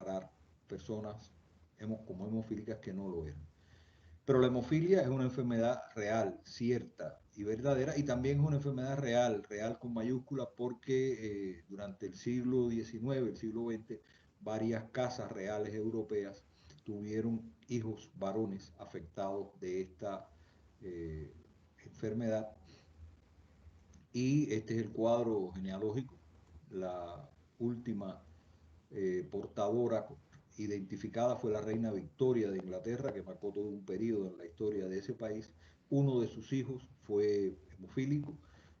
declarar personas como hemofílicas que no lo eran. Pero la hemofilia es una enfermedad real, cierta y verdadera, y también es una enfermedad real, real con mayúscula, porque durante el siglo XIX, el siglo XX, varias casas reales europeas tuvieron hijos varones afectados de esta eh, enfermedad. Y este es el cuadro genealógico. La última portadora identificada fue la reina Victoria de Inglaterra, que marcó todo un periodo en la historia de ese país. Uno de sus hijos fue hemofílico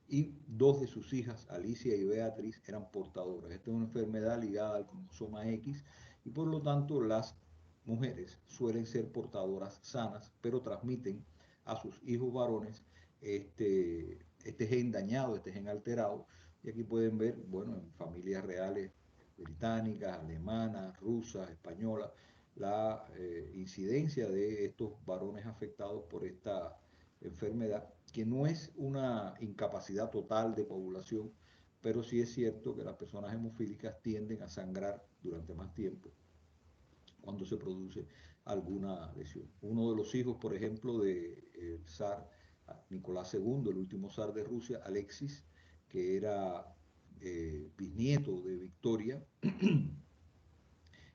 y dos de sus hijas, Alicia y Beatriz, eran portadoras. Esta es una enfermedad ligada al cromosoma X y por lo tanto las mujeres suelen ser portadoras sanas, pero transmiten a sus hijos varones este gen dañado, este gen alterado. Y aquí pueden ver, bueno, en familias reales británicas, alemanas, rusas, españolas, la incidencia de estos varones afectados por esta enfermedad, que no es una incapacidad total de población, pero sí es cierto que las personas hemofílicas tienden a sangrar durante más tiempo cuando se produce alguna lesión. Uno de los hijos, por ejemplo, del zar Nicolás II, el último zar de Rusia, Alexis, que era bisnieto de Victoria,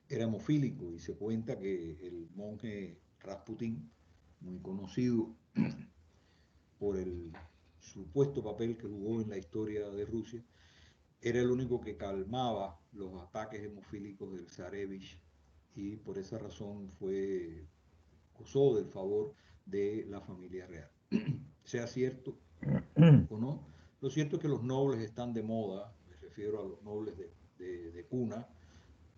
era hemofílico y se cuenta que el monje Rasputín, muy conocido por el supuesto papel que jugó en la historia de Rusia, era el único que calmaba los ataques hemofílicos del zarevich y por esa razón gozó del favor de la familia real. Sea cierto o no, lo cierto es que los nobles están de moda, me refiero a los nobles de cuna,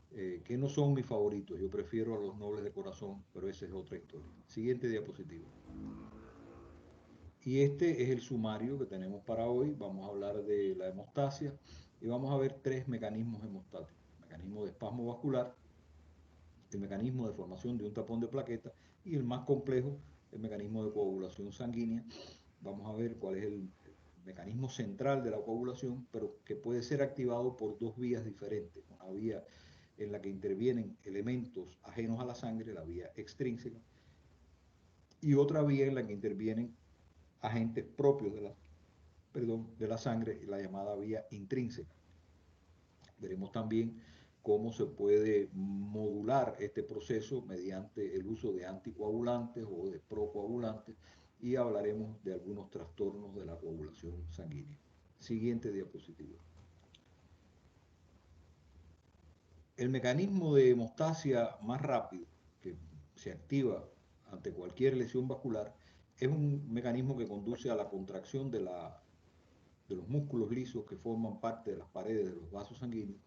que no son mis favoritos, yo prefiero a los nobles de corazón, pero esa es otra historia. Siguiente diapositiva. Y este es el sumario que tenemos para hoy. Vamos a hablar de la hemostasia y vamos a ver tres mecanismos hemostáticos. El mecanismo de espasmo vascular, el mecanismo de formación de un tapón de plaqueta y el más complejo, el mecanismo de coagulación sanguínea. Vamos a ver cuál es el mecanismo central de la coagulación, pero que puede ser activado por dos vías diferentes. Una vía en la que intervienen elementos ajenos a la sangre, la vía extrínseca, y otra vía en la que intervienen agentes propios de la sangre, la llamada vía intrínseca. Veremos también cómo se puede modular este proceso mediante el uso de anticoagulantes o de procoagulantes y hablaremos de algunos trastornos de la coagulación sanguínea. Siguiente diapositiva. El mecanismo de hemostasia más rápido que se activa ante cualquier lesión vascular es un mecanismo que conduce a la contracción de los músculos lisos que forman parte de las paredes de los vasos sanguíneos,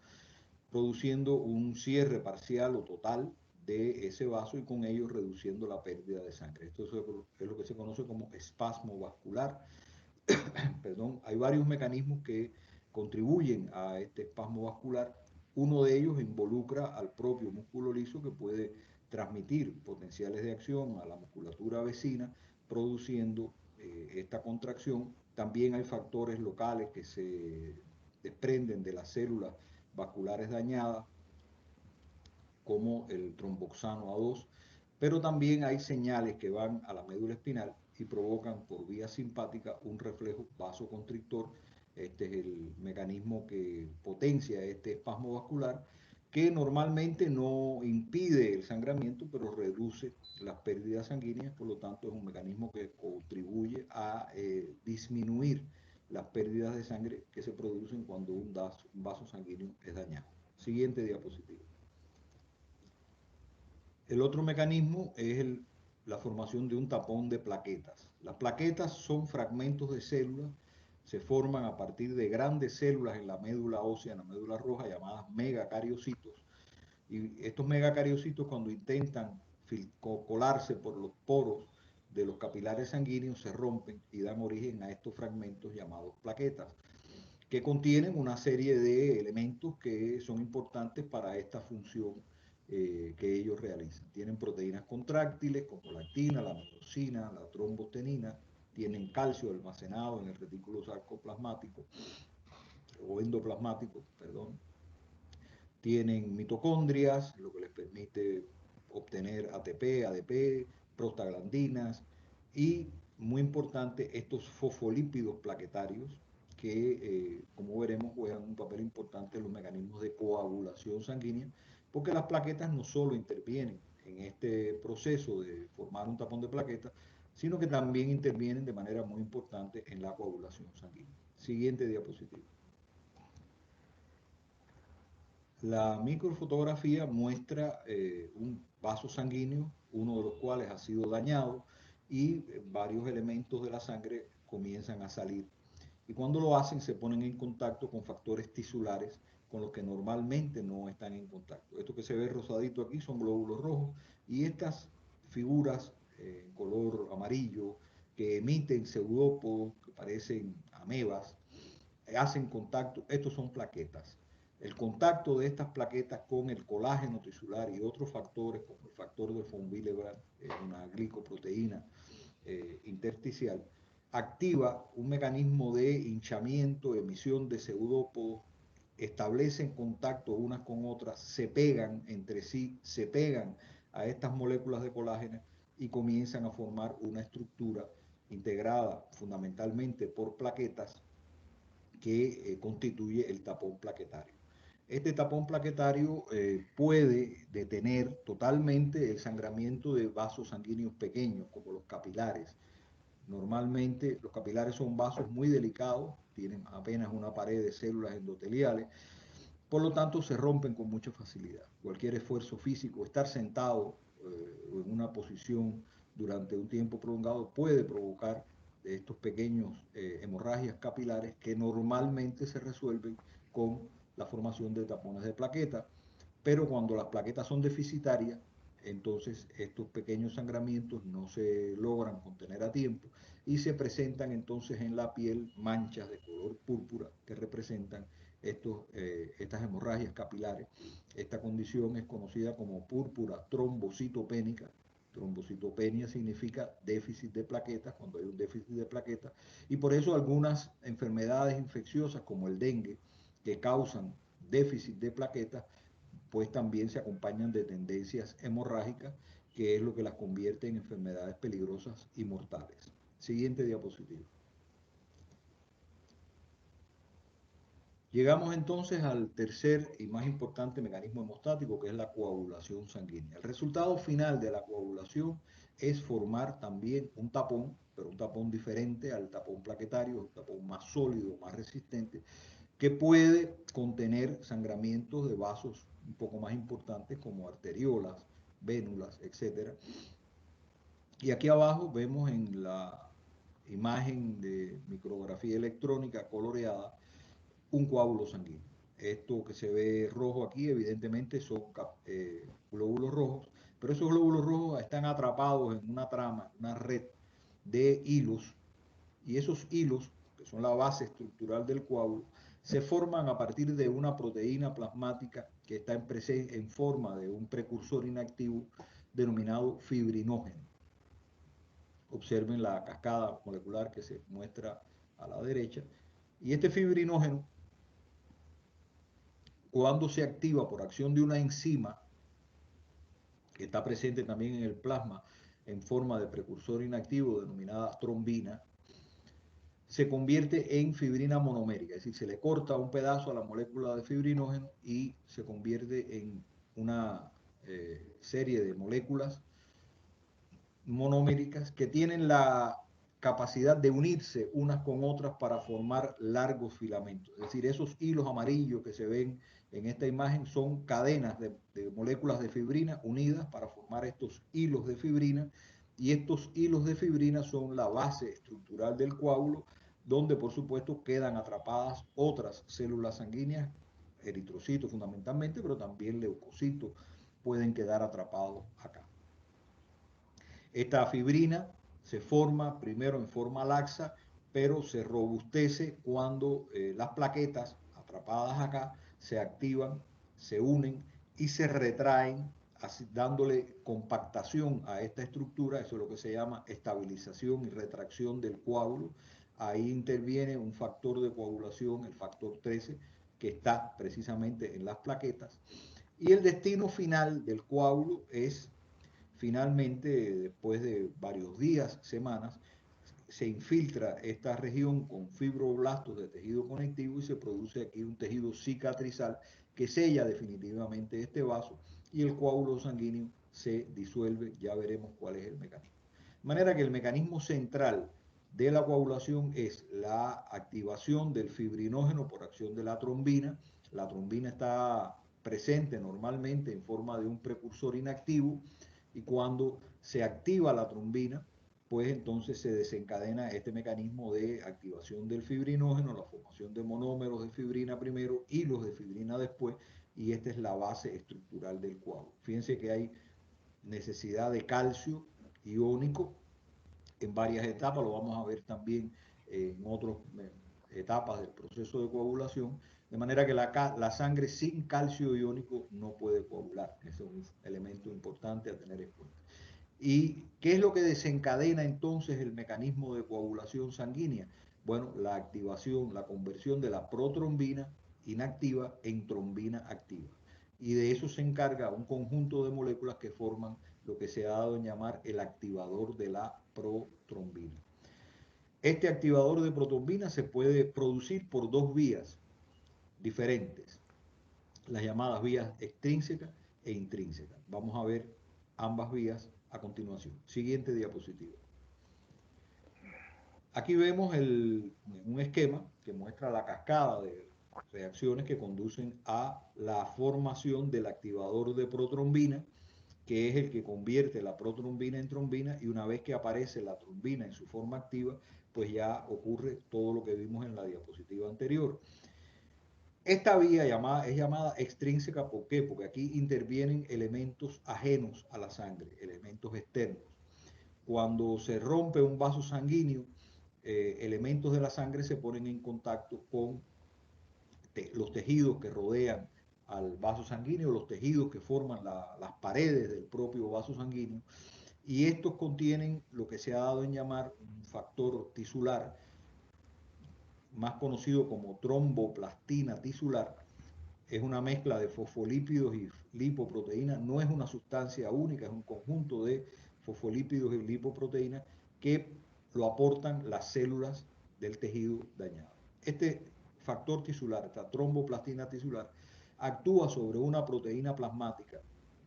produciendo un cierre parcial o total de ese vaso y con ello reduciendo la pérdida de sangre. Esto es lo que se conoce como espasmo vascular. Perdón, hay varios mecanismos que contribuyen a este espasmo vascular. Uno de ellos involucra al propio músculo liso que puede transmitir potenciales de acción a la musculatura vecina, produciendo esta contracción. También hay factores locales que se desprenden de las células vasculares dañadas, como el tromboxano A2, pero también hay señales que van a la médula espinal y provocan por vía simpática un reflejo vasoconstrictor. Este es el mecanismo que potencia este espasmo vascular, que normalmente no impide el sangramiento, pero reduce las pérdidas sanguíneas, por lo tanto es un mecanismo que contribuye a disminuir las pérdidas de sangre que se producen cuando un vaso sanguíneo es dañado. Siguiente diapositiva. El otro mecanismo es la formación de un tapón de plaquetas. Las plaquetas son fragmentos de células, se forman a partir de grandes células en la médula ósea, en la médula roja, llamadas megacariocitos. Y estos megacariocitos, cuando intentan colarse por los poros de los capilares sanguíneos, se rompen y dan origen a estos fragmentos llamados plaquetas, que contienen una serie de elementos que son importantes para esta función que ellos realizan. Tienen proteínas contráctiles como la actina, la miosina, la trombostenina, tienen calcio almacenado en el retículo sarcoplasmático o endoplasmático, perdón. tienen mitocondrias, lo que les permite obtener ATP, ADP, prostaglandinas y, muy importante, estos fosfolípidos plaquetarios que, como veremos, juegan un papel importante en los mecanismos de coagulación sanguínea, porque las plaquetas no solo intervienen en este proceso de formar un tapón de plaquetas, sino que también intervienen de manera muy importante en la coagulación sanguínea. Siguiente diapositiva. La microfotografía muestra un vaso sanguíneo, uno de los cuales ha sido dañado y varios elementos de la sangre comienzan a salir. Y cuando lo hacen se ponen en contacto con factores tisulares con los que normalmente no están en contacto. Esto que se ve rosadito aquí son glóbulos rojos y estas figuras en color amarillo que emiten pseudópodos que parecen amebas hacen contacto, estos son plaquetas. El contacto de estas plaquetas con el colágeno tisular y otros factores, como el factor de von Willebrand, una glicoproteína intersticial, activa un mecanismo de hinchamiento, emisión de pseudópodos, establecen contacto unas con otras, se pegan entre sí, se pegan a estas moléculas de colágeno y comienzan a formar una estructura integrada fundamentalmente por plaquetas que constituye el tapón plaquetario. Este tapón plaquetario puede detener totalmente el sangramiento de vasos sanguíneos pequeños, como los capilares. Normalmente los capilares son vasos muy delicados, tienen apenas una pared de células endoteliales, por lo tanto se rompen con mucha facilidad. Cualquier esfuerzo físico, estar sentado en una posición durante un tiempo prolongado puede provocar estos pequeños hemorragias capilares que normalmente se resuelven con la formación de tapones de plaqueta, pero cuando las plaquetas son deficitarias, entonces estos pequeños sangramientos no se logran contener a tiempo y se presentan entonces en la piel manchas de color púrpura que representan estas hemorragias capilares. Esta condición es conocida como púrpura trombocitopénica. Trombocitopenia significa déficit de plaquetas, cuando hay un déficit de plaquetas, y por eso algunas enfermedades infecciosas como el dengue, que causan déficit de plaquetas, pues también se acompañan de tendencias hemorrágicas, que es lo que las convierte en enfermedades peligrosas y mortales. Siguiente diapositiva. Llegamos entonces al tercer y más importante mecanismo hemostático, que es la coagulación sanguínea. El resultado final de la coagulación es formar también un tapón, pero un tapón diferente al tapón plaquetario, un tapón más sólido, más resistente, que puede contener sangramientos de vasos un poco más importantes como arteriolas, vénulas, etc. Y aquí abajo vemos en la imagen de micrografía electrónica coloreada un coágulo sanguíneo. Esto que se ve rojo aquí, evidentemente son glóbulos rojos, pero esos glóbulos rojos están atrapados en una trama, una red de hilos, y esos hilos, que son la base estructural del coágulo, se forman a partir de una proteína plasmática que está en forma de un precursor inactivo denominado fibrinógeno. Observen la cascada molecular que se muestra a la derecha. Y este fibrinógeno, cuando se activa por acción de una enzima que está presente también en el plasma en forma de precursor inactivo denominada trombina, se convierte en fibrina monomérica, es decir, se le corta un pedazo a la molécula de fibrinógeno y se convierte en una serie de moléculas monoméricas que tienen la capacidad de unirse unas con otras para formar largos filamentos. Es decir, esos hilos amarillos que se ven en esta imagen son cadenas de moléculas de fibrina unidas para formar estos hilos de fibrina, y estos hilos de fibrina son la base estructural del coágulo, donde por supuesto quedan atrapadas otras células sanguíneas, eritrocitos fundamentalmente, pero también leucocitos pueden quedar atrapados acá. Esta fibrina se forma primero en forma laxa, pero se robustece cuando las plaquetas atrapadas acá se activan, se unen y se retraen, así, dándole compactación a esta estructura. Eso es lo que se llama estabilización y retracción del coágulo. Ahí interviene un factor de coagulación, el factor 13, que está precisamente en las plaquetas. Y el destino final del coágulo es, finalmente, después de varios días, semanas, se infiltra esta región con fibroblastos de tejido conectivo y se produce aquí un tejido cicatrizal que sella definitivamente este vaso y el coágulo sanguíneo se disuelve. Ya veremos cuál es el mecanismo. De manera que el mecanismo central de la coagulación es la activación del fibrinógeno por acción de la trombina. La trombina está presente normalmente en forma de un precursor inactivo y cuando se activa la trombina, pues entonces se desencadena este mecanismo de activación del fibrinógeno, la formación de monómeros de fibrina primero, hilos de fibrina después, y esta es la base estructural del coágulo. Fíjense que hay necesidad de calcio iónico en varias etapas, lo vamos a ver también en otras etapas del proceso de coagulación, de manera que la sangre sin calcio iónico no puede coagular. Ese es un elemento importante a tener en cuenta. ¿Y qué es lo que desencadena entonces el mecanismo de coagulación sanguínea? Bueno, la activación, la conversión de la protrombina inactiva en trombina activa. Y de eso se encarga un conjunto de moléculas que forman lo que se ha dado en llamar el activador de la protrombina. Este activador de protrombina se puede producir por dos vías diferentes, las llamadas vías extrínsecas e intrínsecas. Vamos a ver ambas vías a continuación. Siguiente diapositiva. Aquí vemos un esquema que muestra la cascada de reacciones que conducen a la formación del activador de protrombina, que es el que convierte la protrombina en trombina, y una vez que aparece la trombina en su forma activa, pues ya ocurre todo lo que vimos en la diapositiva anterior. Esta vía es llamada extrínseca, ¿por qué? Porque aquí intervienen elementos ajenos a la sangre, elementos externos. Cuando se rompe un vaso sanguíneo, elementos de la sangre se ponen en contacto con los tejidos que rodean al vaso sanguíneo, los tejidos que forman las paredes del propio vaso sanguíneo, y estos contienen lo que se ha dado en llamar un factor tisular, más conocido como tromboplastina tisular. Es una mezcla de fosfolípidos y lipoproteínas, no es una sustancia única, es un conjunto de fosfolípidos y lipoproteínas que lo aportan las células del tejido dañado. Este factor tisular, esta tromboplastina tisular, actúa sobre una proteína plasmática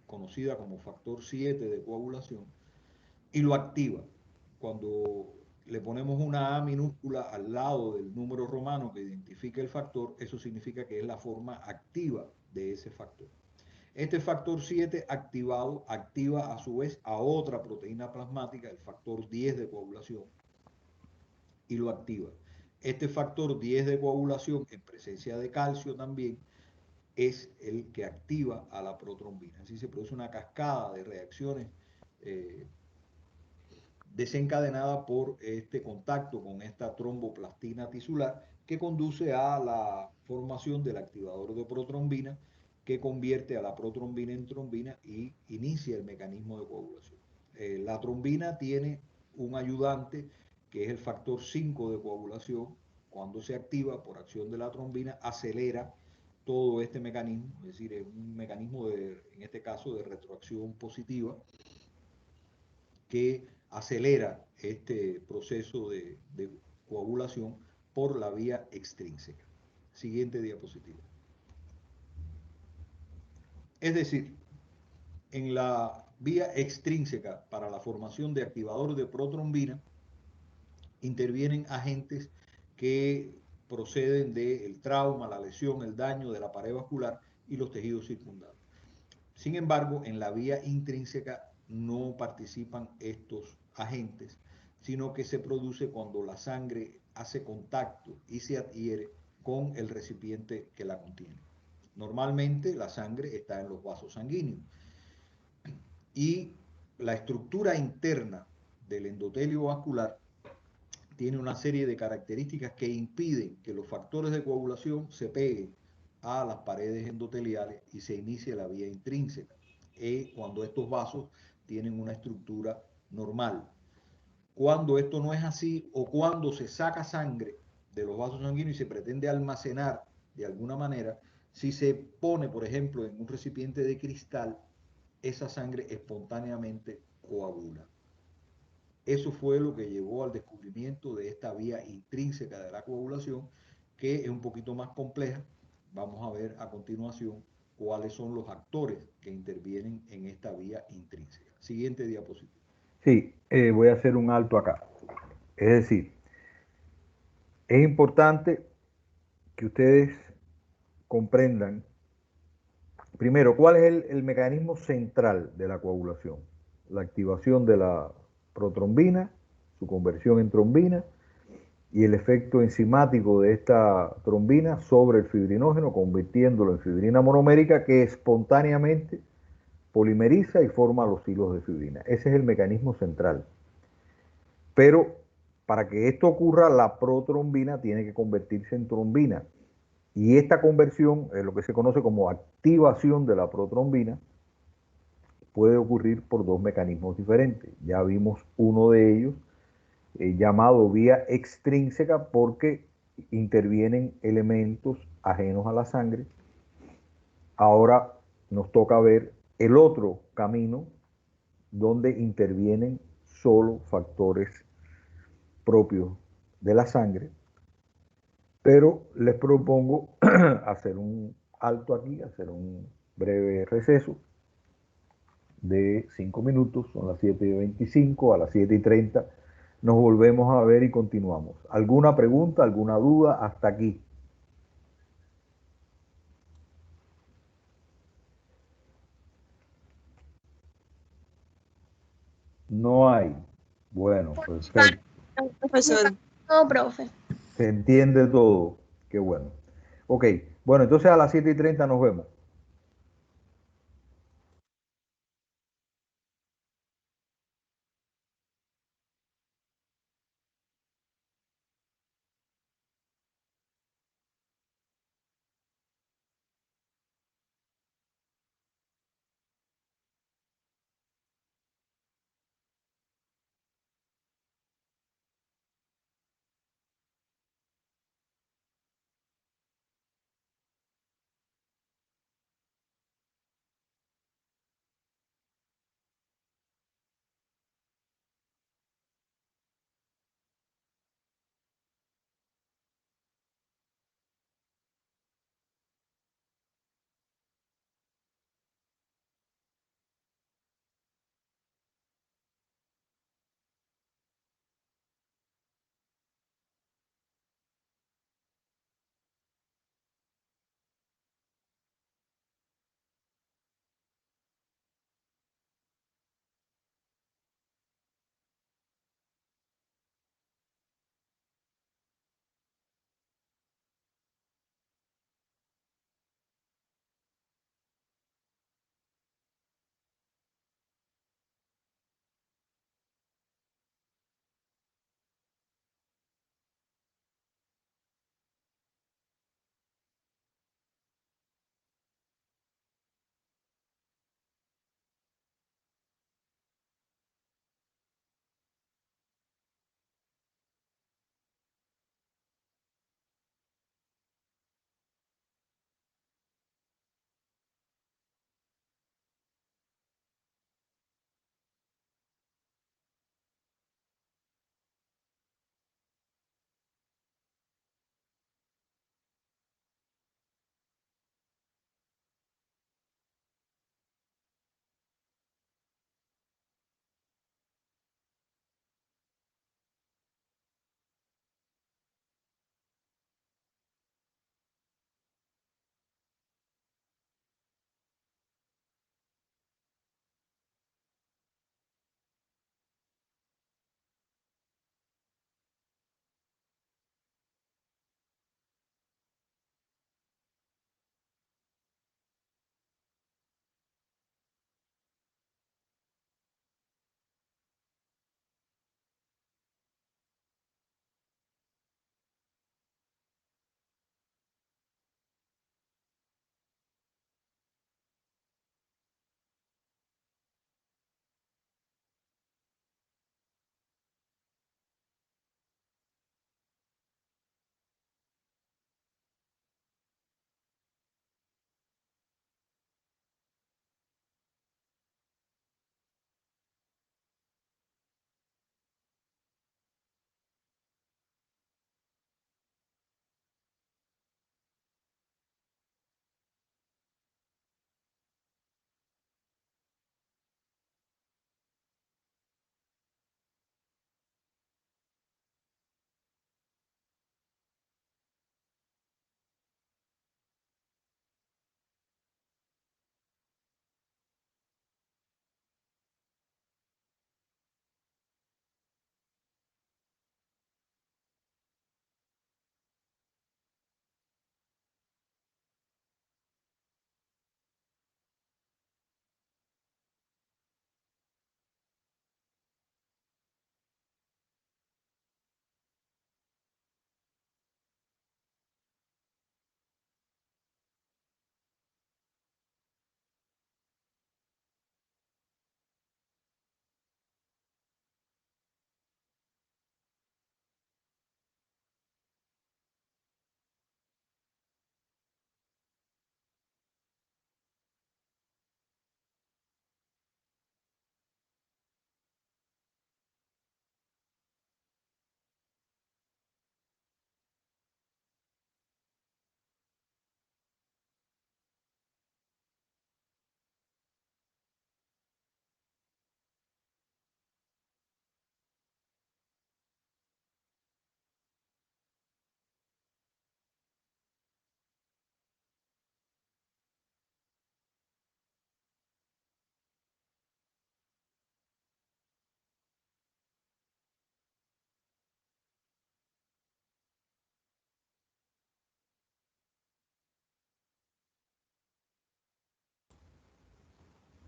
conocida como factor 7 de coagulación y lo activa. Cuando le ponemos una A minúscula al lado del número romano que identifica el factor, eso significa que es la forma activa de ese factor. Este factor 7 activado activa a su vez a otra proteína plasmática, el factor 10 de coagulación, y lo activa. Este factor 10 de coagulación, en presencia de calcio también, es el que activa a la protrombina. Así se produce una cascada de reacciones desencadenada por este contacto con esta tromboplastina tisular que conduce a la formación del activador de protrombina que convierte a la protrombina en trombina y inicia el mecanismo de coagulación. La trombina tiene un ayudante que es el factor 5 de coagulación. Cuando se activa por acción de la trombina, acelera todo este mecanismo, es decir, es un mecanismo en este caso de retroacción positiva que acelera este proceso de coagulación por la vía extrínseca. Siguiente diapositiva. Es decir, en la vía extrínseca para la formación de activador de protrombina intervienen agentes que proceden del trauma, la lesión, el daño de la pared vascular y los tejidos circundantes. Sin embargo, en la vía intrínseca no participan estos agentes, sino que se produce cuando la sangre hace contacto y se adhiere con el recipiente que la contiene. Normalmente la sangre está en los vasos sanguíneos y la estructura interna del endotelio vascular tiene una serie de características que impiden que los factores de coagulación se peguen a las paredes endoteliales y se inicie la vía intrínseca, cuando estos vasos tienen una estructura normal. Cuando esto no es así o cuando se saca sangre de los vasos sanguíneos y se pretende almacenar de alguna manera, si se pone, por ejemplo, en un recipiente de cristal, esa sangre espontáneamente coagula. Eso fue lo que llevó al descubrimiento de esta vía intrínseca de la coagulación, que es un poquito más compleja. Vamos a ver a continuación cuáles son los actores que intervienen en esta vía intrínseca. Siguiente diapositiva. Sí, voy a hacer un alto acá. Es decir, es importante que ustedes comprendan, primero, cuál es el mecanismo central de la coagulación. La activación de la protrombina, su conversión en trombina, y el efecto enzimático de esta trombina sobre el fibrinógeno, convirtiéndolo en fibrina monomérica que espontáneamente polimeriza y forma los hilos de fibrina. Ese es el mecanismo central. Pero para que esto ocurra, la protrombina tiene que convertirse en trombina. Y esta conversión, lo que se conoce como activación de la protrombina, puede ocurrir por dos mecanismos diferentes. Ya vimos uno de ellos, llamado vía extrínseca, porque intervienen elementos ajenos a la sangre. Ahora nos toca ver el otro camino, donde intervienen solo factores propios de la sangre, pero les propongo hacer un alto aquí, hacer un breve receso de 5 minutos, son las 7:25, a las 7:30 nos volvemos a ver y continuamos. ¿Alguna pregunta, alguna duda hasta aquí? No hay. Bueno, perfecto. Profesor. No, profe. Se entiende todo. Qué bueno. Ok, bueno, entonces a las 7:30 nos vemos.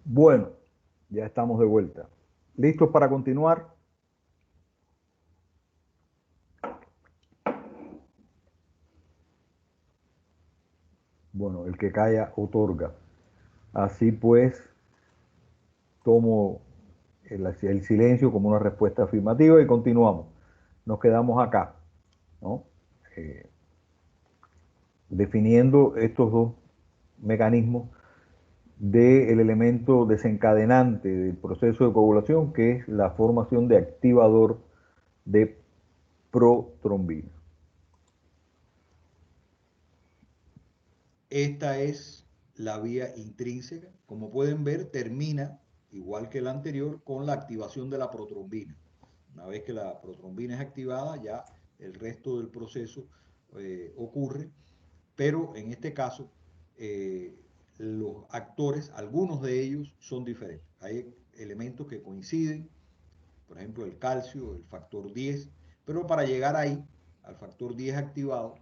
Bueno, ya estamos de vuelta. ¿Listos para continuar? Bueno, el que calla otorga. Así pues, tomo el silencio como una respuesta afirmativa y continuamos. Nos quedamos acá, ¿no? Definiendo estos dos mecanismos del elemento desencadenante del proceso de coagulación, que es la formación de activador de protrombina. Esta es la vía intrínseca. Como pueden ver, termina, igual que la anterior, con la activación de la protrombina. Una vez que la protrombina es activada, ya el resto del proceso ocurre, pero en este caso, los actores, algunos de ellos son diferentes. Hay elementos que coinciden, por ejemplo, el calcio, el factor 10, pero para llegar ahí, al factor 10 activado,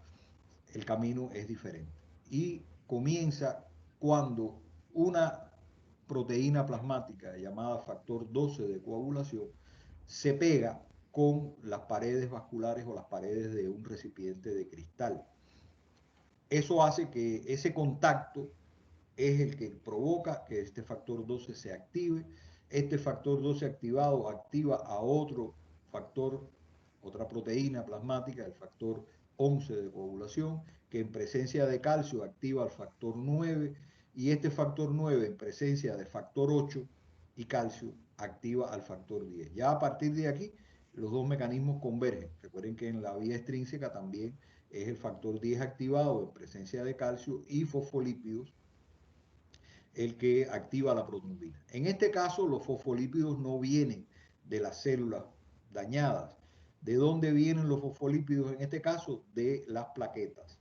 el camino es diferente. Y comienza cuando una proteína plasmática llamada factor 12 de coagulación se pega con las paredes vasculares o las paredes de un recipiente de cristal. Eso hace que ese contacto es el que provoca que este factor 12 se active. Este factor 12 activado activa a otro factor, otra proteína plasmática, el factor 11 de coagulación, que en presencia de calcio activa al factor 9, y este factor 9 en presencia de factor 8 y calcio activa al factor 10. Ya a partir de aquí, los dos mecanismos convergen. Recuerden que en la vía extrínseca también es el factor 10 activado en presencia de calcio y fosfolípidos el que activa la protrombina. En este caso, los fosfolípidos no vienen de las células dañadas. ¿De dónde vienen los fosfolípidos en este caso? De las plaquetas.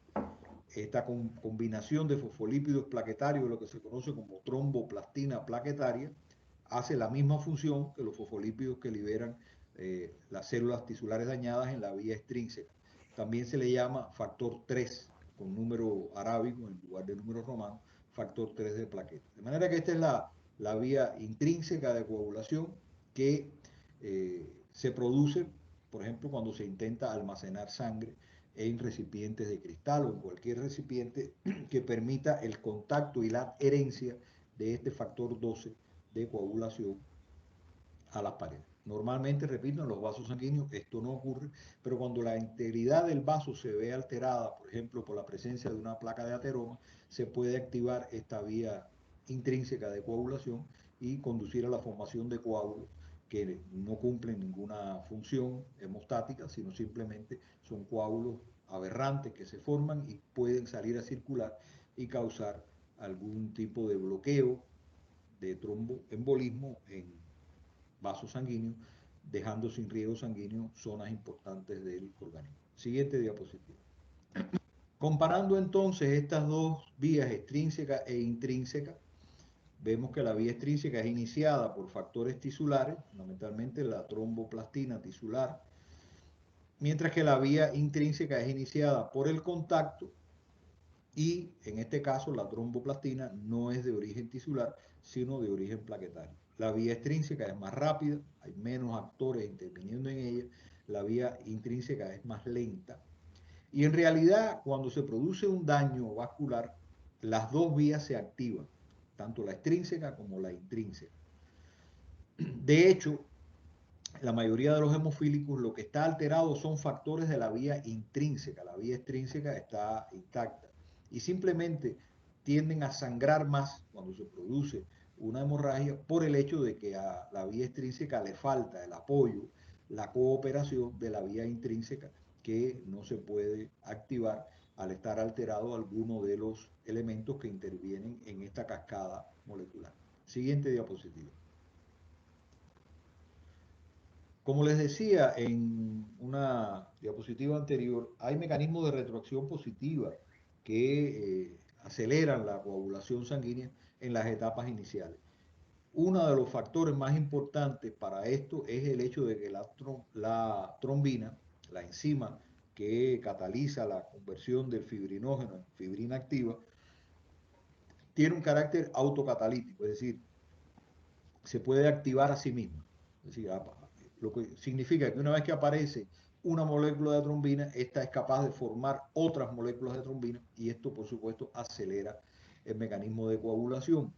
Esta combinación de fosfolípidos plaquetarios, lo que se conoce como tromboplastina plaquetaria, hace la misma función que los fosfolípidos que liberan las células tisulares dañadas en la vía extrínseca. También se le llama factor 3, con número arábigo en lugar de número romano, factor 3 de plaqueta. De manera que esta es la vía intrínseca de coagulación que se produce, por ejemplo, cuando se intenta almacenar sangre en recipientes de cristal o en cualquier recipiente que permita el contacto y la adherencia de este factor 12 de coagulación a las paredes. Normalmente, repito, en los vasos sanguíneos esto no ocurre, pero cuando la integridad del vaso se ve alterada, por ejemplo, por la presencia de una placa de ateroma, se puede activar esta vía intrínseca de coagulación y conducir a la formación de coágulos que no cumplen ninguna función hemostática, sino simplemente son coágulos aberrantes que se forman y pueden salir a circular y causar algún tipo de bloqueo de tromboembolismo en vasos sanguíneos, dejando sin riego sanguíneo zonas importantes del organismo. Siguiente diapositiva. Comparando entonces estas dos vías, extrínseca e intrínseca, vemos que la vía extrínseca es iniciada por factores tisulares, fundamentalmente la tromboplastina tisular, mientras que la vía intrínseca es iniciada por el contacto y en este caso la tromboplastina no es de origen tisular, sino de origen plaquetario. La vía extrínseca es más rápida, hay menos actores interviniendo en ella, la vía intrínseca es más lenta. Y en realidad, cuando se produce un daño vascular, las dos vías se activan, tanto la extrínseca como la intrínseca. De hecho, la mayoría de los hemofílicos lo que está alterado son factores de la vía intrínseca, la vía extrínseca está intacta y simplemente tienden a sangrar más cuando se produce una hemorragia por el hecho de que a la vía extrínseca le falta el apoyo, la cooperación de la vía intrínseca que no se puede activar al estar alterado alguno de los elementos que intervienen en esta cascada molecular. Siguiente diapositiva. Como les decía en una diapositiva anterior, hay mecanismos de retroacción positiva que aceleran la coagulación sanguínea en las etapas iniciales. Uno de los factores más importantes para esto es el hecho de que la trombina, la enzima que cataliza la conversión del fibrinógeno en fibrina activa, tiene un carácter autocatalítico, es decir, se puede activar a sí misma. Es decir, lo que significa que una vez que aparece una molécula de trombina, esta es capaz de formar otras moléculas de trombina y esto, por supuesto, acelera el mecanismo de coagulación.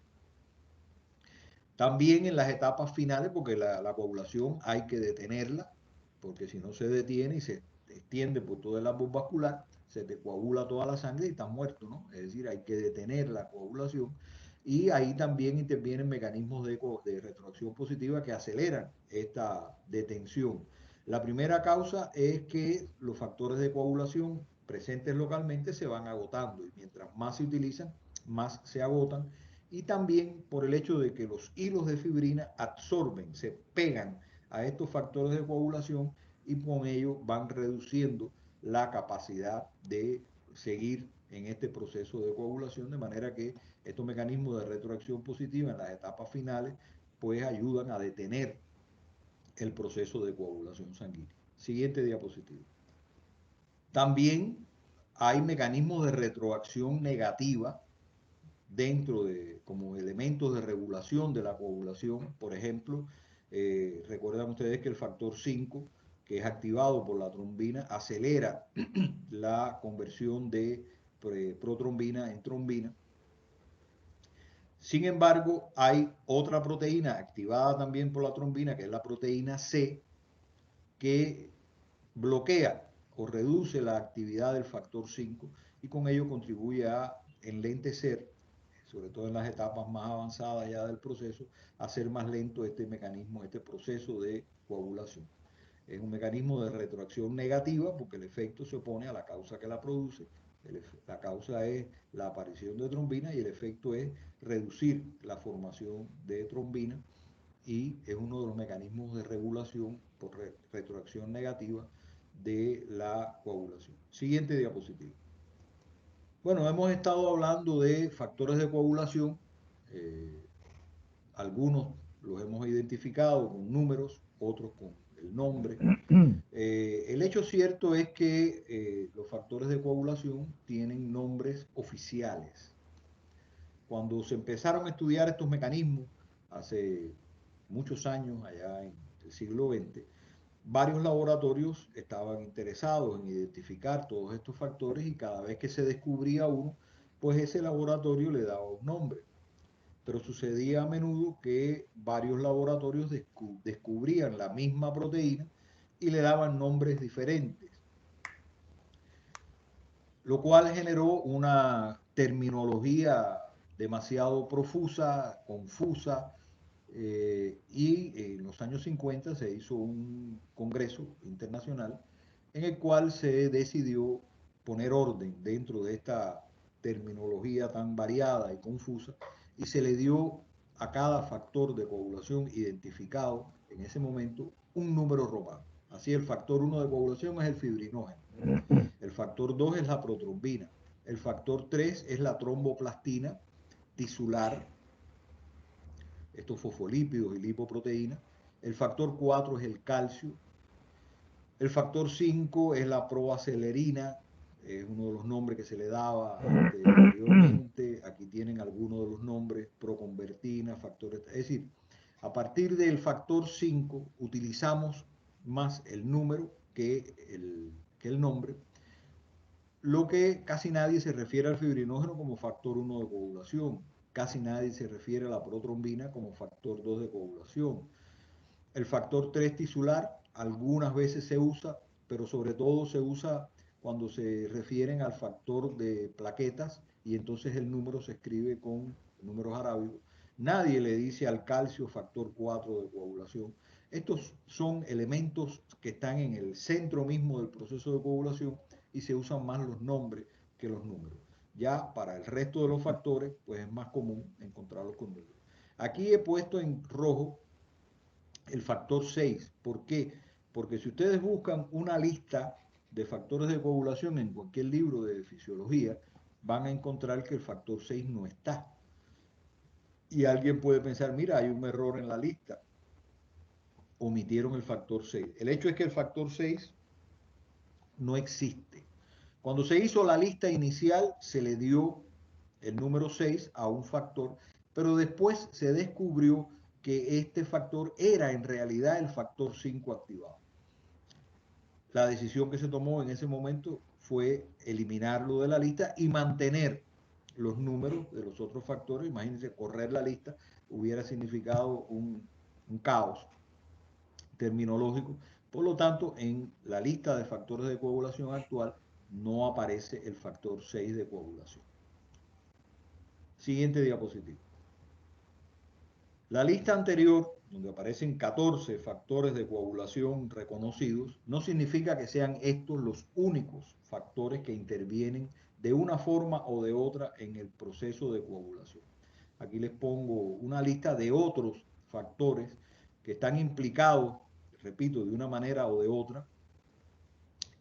También en las etapas finales, porque la coagulación hay que detenerla, porque si no se detiene y se extiende por todo el árbol vascular, se te coagula toda la sangre y estás muerto, ¿no? Es decir, hay que detener la coagulación y ahí también intervienen mecanismos de retroacción positiva que aceleran esta detención. La primera causa es que los factores de coagulación presentes localmente se van agotando y mientras más se utilizan, más se agotan y también por el hecho de que los hilos de fibrina absorben, se pegan a estos factores de coagulación y con ello van reduciendo la capacidad de seguir en este proceso de coagulación, de manera que estos mecanismos de retroacción positiva en las etapas finales pues ayudan a detener el proceso de coagulación sanguínea. Siguiente diapositiva. También hay mecanismos de retroacción negativa dentro de, como elementos de regulación de la coagulación. Por ejemplo, recuerdan ustedes que el factor 5, que es activado por la trombina, acelera la conversión de protrombina en trombina. Sin embargo, hay otra proteína activada también por la trombina, que es la proteína C, que bloquea o reduce la actividad del factor 5 y con ello contribuye a enlentecer, sobre todo en las etapas más avanzadas ya del proceso, hacer más lento este mecanismo, este proceso de coagulación. Es un mecanismo de retroacción negativa porque el efecto se opone a la causa que la produce. La causa es la aparición de trombina y el efecto es reducir la formación de trombina y es uno de los mecanismos de regulación por retroacción negativa de la coagulación. Siguiente diapositiva. Bueno, hemos estado hablando de factores de coagulación. Algunos los hemos identificado con números, otros con el nombre. El hecho cierto es que los factores de coagulación tienen nombres oficiales. Cuando se empezaron a estudiar estos mecanismos hace muchos años, allá en el siglo XX, varios laboratorios estaban interesados en identificar todos estos factores y cada vez que se descubría uno, pues ese laboratorio le daba un nombre. Pero sucedía a menudo que varios laboratorios descubrían la misma proteína y le daban nombres diferentes, lo cual generó una terminología demasiado profusa, confusa, y en los años 50 se hizo un congreso internacional en el cual se decidió poner orden dentro de esta terminología tan variada y confusa y se le dio a cada factor de coagulación identificado en ese momento un número romano. Así el factor 1 de coagulación es el fibrinógeno, el factor 2 es la protrombina, el factor 3 es la tromboplastina tisular, estos fosfolípidos y lipoproteínas. El factor 4 es el calcio. El factor 5 es la proacelerina, es uno de los nombres que se le daba anteriormente. Aquí tienen algunos de los nombres, proconvertina, factores. Es decir, a partir del factor 5 utilizamos más el número que el nombre, lo que casi nadie se refiere al fibrinógeno como factor 1 de coagulación. Casi nadie se refiere a la protrombina como factor 2 de coagulación. El factor 3 tisular algunas veces se usa, pero sobre todo se usa cuando se refieren al factor de plaquetas y entonces el número se escribe con números arábigos. Nadie le dice al calcio factor 4 de coagulación. Estos son elementos que están en el centro mismo del proceso de coagulación y se usan más los nombres que los números. Ya para el resto de los factores, pues es más común encontrarlos con números. Aquí he puesto en rojo el factor 6. ¿Por qué? Porque si ustedes buscan una lista de factores de coagulación en cualquier libro de fisiología, van a encontrar que el factor 6 no está. Y alguien puede pensar, mira, hay un error en la lista. Omitieron el factor 6. El hecho es que el factor 6 no existe. Cuando se hizo la lista inicial, se le dio el número 6 a un factor, pero después se descubrió que este factor era en realidad el factor 5 activado. La decisión que se tomó en ese momento fue eliminarlo de la lista y mantener los números de los otros factores. Imagínense, correr la lista hubiera significado un caos terminológico. Por lo tanto, en la lista de factores de coagulación actual no aparece el factor 6 de coagulación. Siguiente diapositiva. La lista anterior, donde aparecen 14 factores de coagulación reconocidos, no significa que sean estos los únicos factores que intervienen de una forma o de otra en el proceso de coagulación. Aquí les pongo una lista de otros factores que están implicados, repito, de una manera o de otra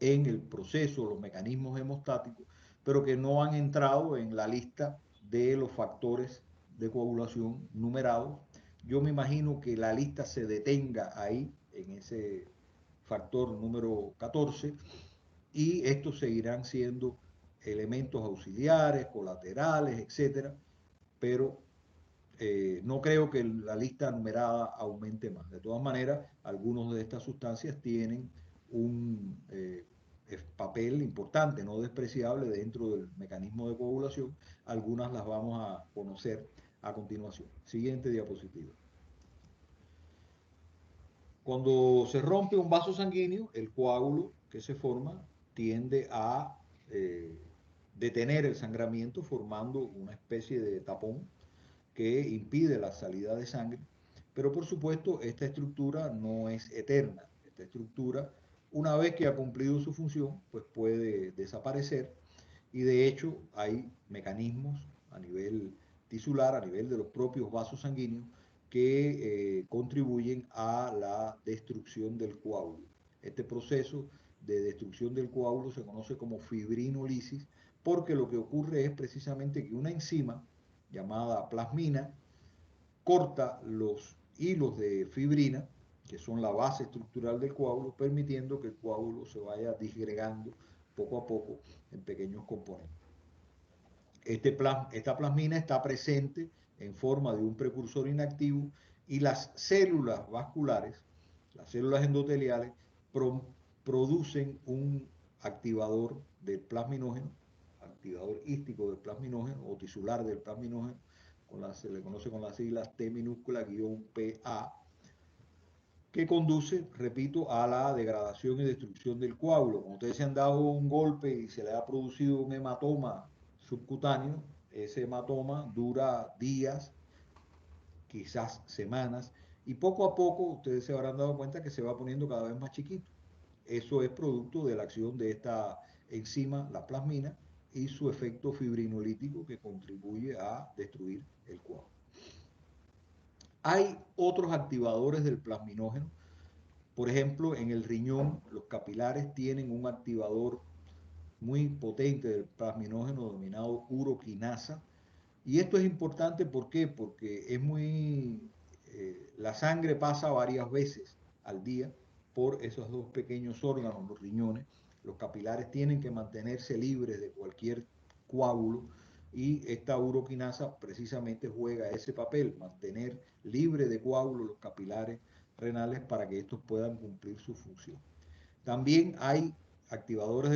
en el proceso, los mecanismos hemostáticos, pero que no han entrado en la lista de los factores de coagulación numerados. Yo me imagino que la lista se detenga ahí, en ese factor número 14, y estos seguirán siendo elementos auxiliares, colaterales, etcétera, pero no creo que la lista numerada aumente más. De todas maneras, algunas de estas sustancias tienen un papel importante, no despreciable dentro del mecanismo de coagulación. Algunas las vamos a conocer a continuación. Siguiente diapositiva. Cuando se rompe un vaso sanguíneo, el coágulo que se forma tiende a detener el sangramiento formando una especie de tapón que impide la salida de sangre, pero por supuesto esta estructura no es eterna. Esta estructura, una vez que ha cumplido su función, pues puede desaparecer y de hecho hay mecanismos a nivel tisular, a nivel de los propios vasos sanguíneos, que contribuyen a la destrucción del coágulo. Este proceso de destrucción del coágulo se conoce como fibrinolisis, porque lo que ocurre es precisamente que una enzima llamada plasmina corta los hilos de fibrina, que son la base estructural del coágulo, permitiendo que el coágulo se vaya disgregando poco a poco en pequeños componentes. Esta plasmina está presente en forma de un precursor inactivo y las células vasculares, las células endoteliales, producen un activador del plasminógeno, activador hístico del plasminógeno o tisular del plasminógeno, se le conoce con las siglas T minúscula guión PA, que conduce, repito, a la degradación y destrucción del coágulo. Cuando ustedes se han dado un golpe y se le ha producido un hematoma subcutáneo, ese hematoma dura días, quizás semanas, y poco a poco ustedes se habrán dado cuenta que se va poniendo cada vez más chiquito. Eso es producto de la acción de esta enzima, la plasmina, y su efecto fibrinolítico que contribuye a destruir el coágulo. Hay otros activadores del plasminógeno. Por ejemplo, en el riñón, los capilares tienen un activador muy potente del plasminógeno denominado uroquinasa. Y esto es importante, ¿por qué? Porque la sangre pasa varias veces al día por esos dos pequeños órganos, los riñones. Los capilares tienen que mantenerse libres de cualquier coágulo y esta uroquinasa precisamente juega ese papel, mantener libre de coágulos los capilares renales para que estos puedan cumplir su función. También hay activadores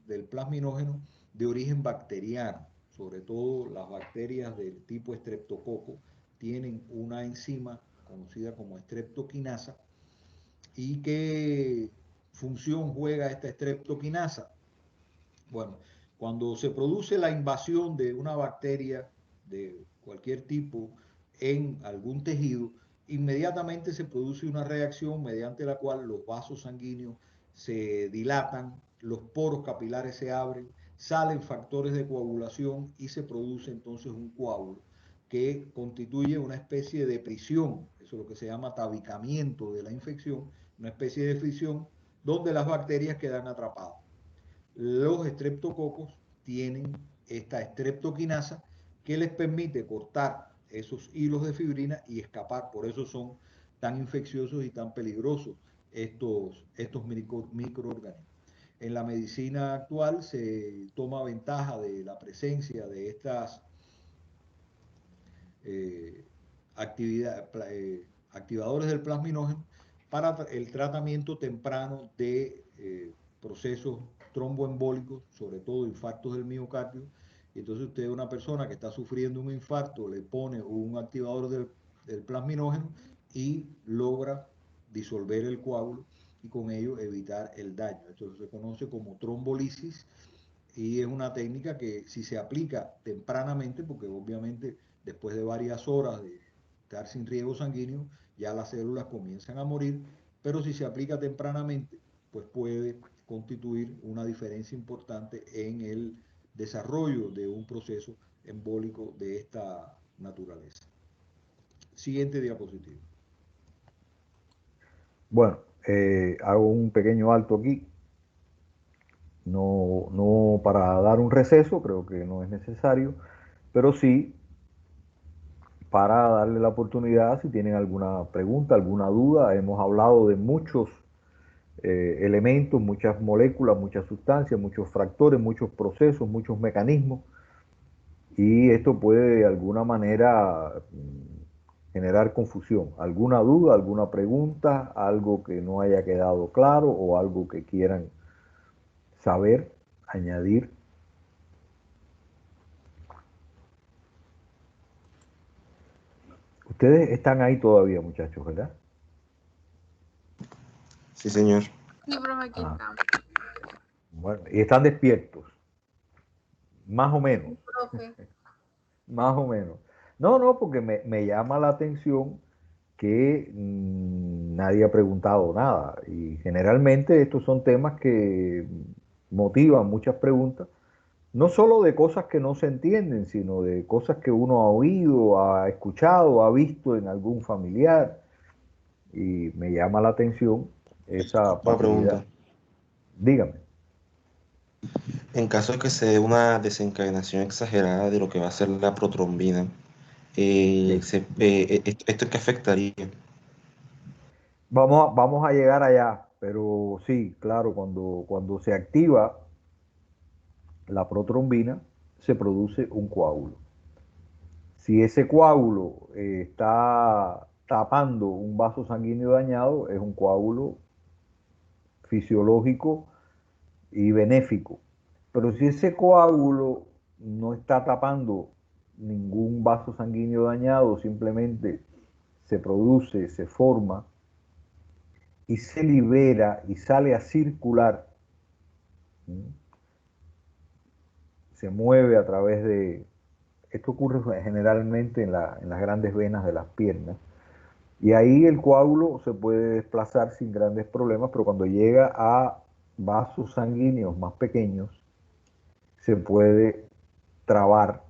del plasminógeno de origen bacteriano, sobre todo las bacterias del tipo estreptococo tienen una enzima conocida como streptoquinasa. ¿Y qué función juega esta streptoquinasa? Bueno, cuando se produce la invasión de una bacteria de cualquier tipo en algún tejido, inmediatamente se produce una reacción mediante la cual los vasos sanguíneos se dilatan, los poros capilares se abren, salen factores de coagulación y se produce entonces un coágulo que constituye una especie de prisión, eso es lo que se llama tabicamiento de la infección, una especie de fricción donde las bacterias quedan atrapadas. Los estreptococos tienen esta estreptoquinasa que les permite cortar esos hilos de fibrina y escapar. Por eso son tan infecciosos y tan peligrosos estos microorganismos. En la medicina actual se toma ventaja de la presencia de estas activadores del plasminógeno para el tratamiento temprano de procesos tromboembólicos, sobre todo infartos del miocardio. Entonces usted, una persona que está sufriendo un infarto, le pone un activador del plasminógeno y logra disolver el coágulo y con ello evitar el daño. Esto se conoce como trombolisis y es una técnica que si se aplica tempranamente, porque obviamente después de varias horas de estar sin riego sanguíneo, ya las células comienzan a morir, pero si se aplica tempranamente, pues puede constituir una diferencia importante en el desarrollo de un proceso embólico de esta naturaleza. Siguiente diapositiva. Bueno, hago un pequeño alto aquí. No para dar un receso, creo que no es necesario, pero sí para darle la oportunidad si tienen alguna pregunta, alguna duda. Hemos hablado de muchos elementos, muchas moléculas, muchas sustancias, muchos factores, muchos procesos, muchos mecanismos, y esto puede de alguna manera generar confusión. ¿Alguna duda, alguna pregunta, algo que no haya quedado claro o algo que quieran saber, añadir? Ustedes están ahí todavía, muchachos, ¿verdad? Sí, señor. Sí, profe, aquí estamos. Bueno, y están despiertos, más o menos, Profe. más o menos. No, porque me llama la atención que nadie ha preguntado nada. Y generalmente estos son temas que motivan muchas preguntas, no solo de cosas que no se entienden, sino de cosas que uno ha oído, ha escuchado, ha visto en algún familiar. Y me llama la atención esa Una facilidad. pregunta. Dígame. En caso de que se dé una desencadenación exagerada de lo que va a ser la protrombina, Sí. ¿esto en qué afectaría? Vamos a llegar allá, pero sí, claro, cuando se activa la protrombina, se produce un coágulo. Si ese coágulo está tapando un vaso sanguíneo dañado, es un coágulo fisiológico y benéfico. Pero si ese coágulo no está tapando ningún vaso sanguíneo dañado, simplemente se produce, se forma y se libera y sale a circular, se mueve a través de... Esto ocurre generalmente en las grandes venas de las piernas. Y ahí el coágulo se puede desplazar sin grandes problemas, pero cuando llega a vasos sanguíneos más pequeños, se puede trabar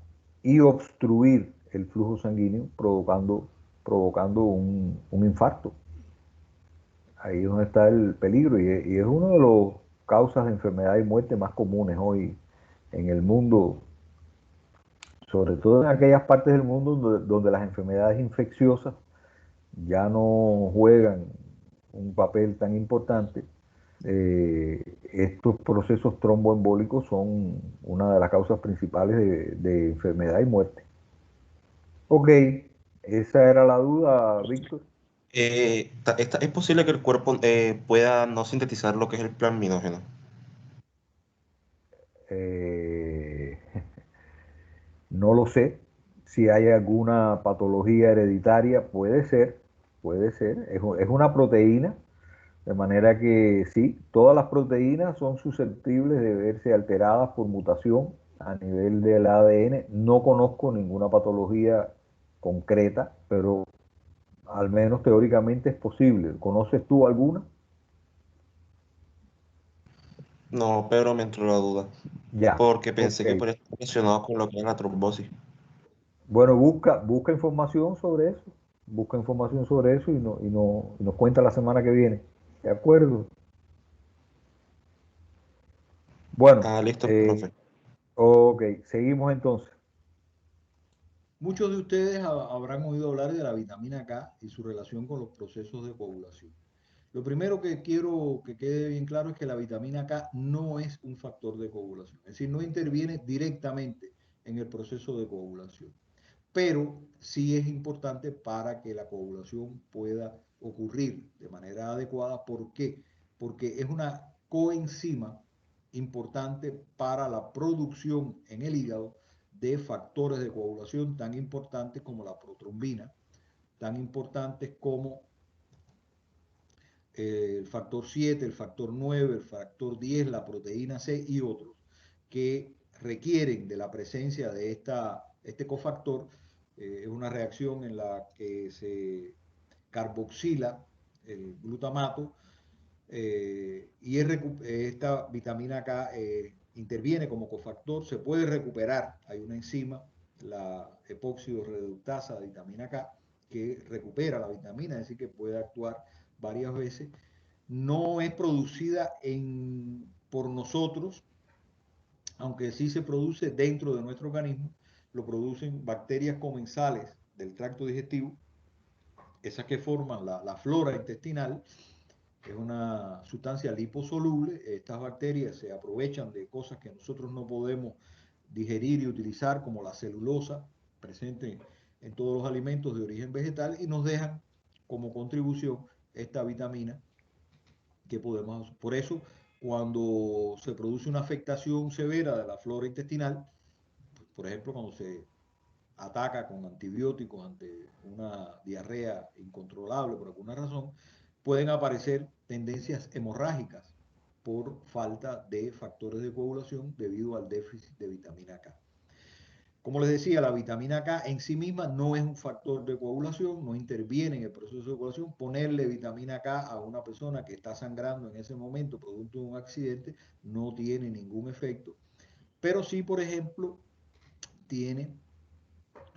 y obstruir el flujo sanguíneo, provocando un infarto. Ahí es donde está el peligro y es una de las causas de enfermedad y muerte más comunes hoy en el mundo, sobre todo en aquellas partes del mundo donde las enfermedades infecciosas ya no juegan un papel tan importante. Estos procesos tromboembólicos son una de las causas principales de enfermedad y muerte. Ok, esa era la duda, Víctor. ¿Es posible que el cuerpo pueda no sintetizar lo que es el plasminógeno? Eh, no lo sé. Si hay alguna patología hereditaria, puede ser. Es una proteína, de manera que sí, todas las proteínas son susceptibles de verse alteradas por mutación a nivel del ADN. No conozco ninguna patología concreta, pero al menos teóricamente es posible. ¿Conoces tú alguna? No, pero me entró la duda, Ya, porque ok. pensé que podría estar relacionado con lo que es la trombosis. Bueno, busca información sobre eso. Busca información sobre eso y nos cuenta la semana que viene. ¿De acuerdo? Bueno, Ah, listo, profe. ok, seguimos entonces. Muchos de ustedes habrán oído hablar de la vitamina K y su relación con los procesos de coagulación. Lo primero que quiero que quede bien claro es que la vitamina K no es un factor de coagulación, es decir, no interviene directamente en el proceso de coagulación. pero sí es importante para que la coagulación pueda ocurrir de manera adecuada. ¿Por qué? Porque es una coenzima importante para la producción en el hígado de factores de coagulación tan importantes como la protrombina, tan importantes como el factor 7, el factor 9, el factor 10, la proteína C y otros que requieren de la presencia de este cofactor. Es una reacción en la que se carboxila el glutamato y esta vitamina K interviene como cofactor, se puede recuperar. Hay una enzima, la epóxido reductasa de vitamina K, que recupera la vitamina, es decir, que puede actuar varias veces. No es producida por nosotros, aunque sí se produce dentro de nuestro organismo. Lo producen bacterias comensales del tracto digestivo, esas que forman la flora intestinal. Es una sustancia liposoluble. Estas bacterias se aprovechan de cosas que nosotros no podemos digerir y utilizar, como la celulosa presente en todos los alimentos de origen vegetal, y nos dejan como contribución esta vitamina que podemos. Por eso, cuando se produce una afectación severa de la flora intestinal, por ejemplo, cuando se ataca con antibióticos ante una diarrea incontrolable por alguna razón, pueden aparecer tendencias hemorrágicas por falta de factores de coagulación debido al déficit de vitamina K. Como les decía, la vitamina K en sí misma no es un factor de coagulación, no interviene en el proceso de coagulación. Ponerle vitamina K a una persona que está sangrando en ese momento producto de un accidente no tiene ningún efecto. Pero sí, por ejemplo, tiene